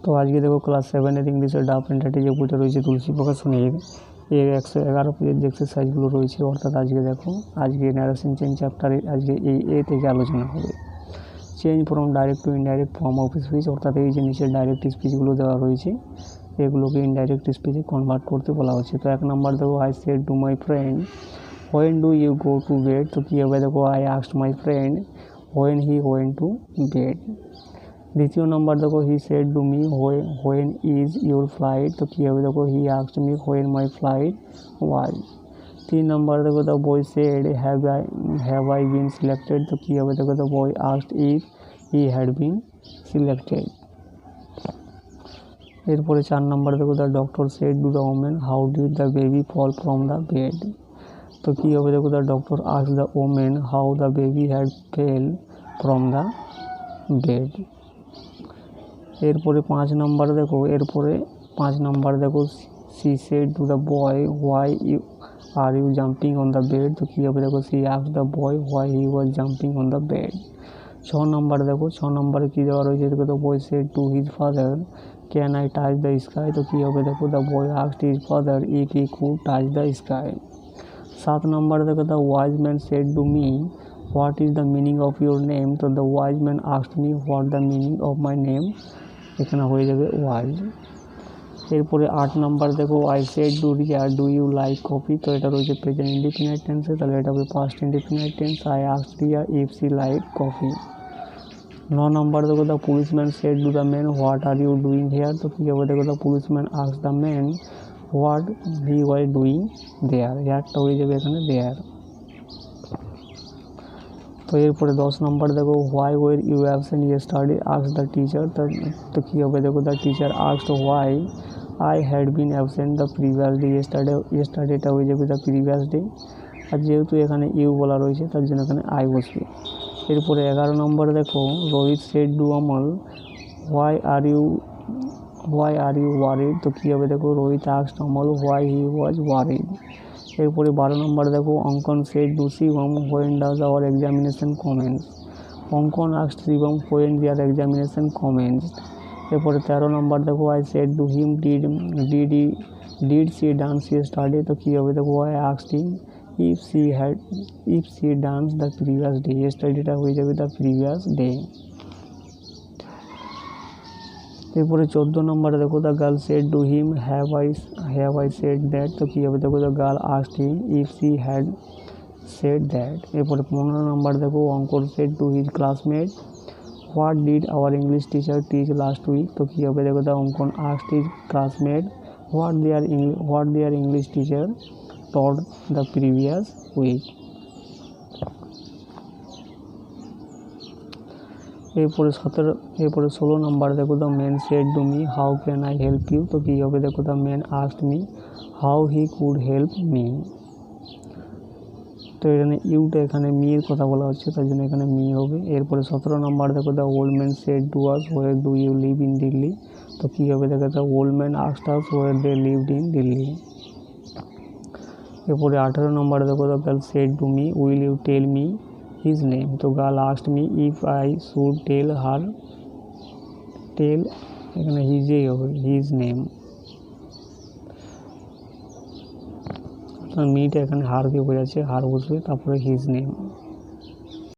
তো আজকে দেখো ক্লাস 7-এর ইংলিশের ডাব পেন্টাটি যে বইটা রয়েছে তুলসী প্রকাশনীর এর 111 পেজের যে এক্সারসাইজগুলো রয়েছে, অর্থাৎ আজকে দেখো আজকে ন্যারেশন চেঞ্জ চ্যাপ্টারের আজকে এই থেকে আলোচনা হবে। Change from direct two indirect form of speech, অর্থাৎ এই যে নিচের ডাইরেক্ট স্পিচগুলো দেওয়া রয়েছে এগুলোকে ইনডাইরেক্ট স্পিচে কনভার্ট করতে বলা হচ্ছে। তো 1 নম্বর দেখো I said to my friend when do you go to bed, তো কী হবে দেখো I asked my friend when he went to bed. দ্বিতীয় নম্বর দেখো he said to me when is your flight, তো কী হবে দেখো he asked me when my flight was. 3 নম্বর দেখো the boy said have I been selected, তো কী হবে দেখো the boy asked if he had been selected. এরপরে 4 নম্বর দেখো the doctor said to the woman how did the baby fall from the bed, তো কী হবে দেখো the doctor asked the woman how the baby had fell from the bed. এরপরে 5 নম্বর দেখো she said to the boy why are you jumping on the bed, তো কী হবে দেখো she asked the boy why he was jumping on the bed. 6 নম্বরে কী দেওয়া রয়েছে দেখো the boy said to his father can I touch the sky, তো কী হবে দেখো the boy asked his father if he could touch the sky. 7 নম্বরে দেখো the wise man said to me what is the meaning of your name, তো the wise man asked me what the meaning of my name, এখানে হয়ে যাবে wise. এরপরে 8 নম্বর দেখো I said to Riya do you like coffee, তো এটা রয়েছে প্রেজেন্ট ইনডিফিনিট টেন্সে, তাহলে এটা হবে past indefinite tense I asked Riya if she like coffee. 9 নম্বর দেখো the policeman said to the man what are you doing here, তো কী হবে দেখো the policeman asked the man what he was doing there, হেয়ারটা হয়ে যাবে এখানে দেয়ার। তো এরপরে 10 নম্বর দেখো why were you absent yesterday asked the teacher, তো কী হবে দেখো the teacher asked why I had been absent the previous day, ইয়েস্টারডেটা হয়ে যাবে দ্য প্রিভিয়াস ডে, আর যেহেতু এখানে ইউ বলা রয়েছে তার জন্য এখানে আই বসবে। এরপরে 11 নম্বরে দেখো Rohit said to Amal why are you worried, তো কী হবে দেখো Rohit asked Amal why he was worried. এরপরে 12 নম্বরে দেখো Ankan said to Shivam when does our examination commence, Ankan asked Shivam when their examination commence. এরপরে 13 নম্বর দেখো I said to him did she dance yesterday, তো কী হবে দেখো I asked him if she dance the previous day, ইয়েস্টারডেটা হয়ে যাবে দ্য প্রিভিয়াস ডে। এরপরে 14 নম্বরে দেখো the girl said to him have I said that, তো কী হবে দেখো the girl asked him if she had said that. এরপরে 15 নম্বর দেখো Ankan said to his classmate what did our English teacher teach last week, তো কী হবে দেখো the Ankan asked his classmate what their English teacher taught the previous week. এরপরে 16 নম্বর দেখো the man said to me how can I help you, তো কী হবে দেখো the man asked me how he could help me, তো এখানে Yuta এখানে মির কথা বলা হচ্ছে তার জন্য এখানে মি হবে। এরপরে 17 নম্বর দেখো the old man said to us where do you live in Delhi, তো কী হবে দেখো the old man asked us where they lived in Delhi. এরপরে 18 নম্বর দেখো the girl said to me will you tell me his name, তো girl asked me if I should tell এখানে হিজেই হবে হিজ নেম, মিটা এখানে হারকে বোঝাচ্ছে, হার বসবে তারপরে হিজ নেম।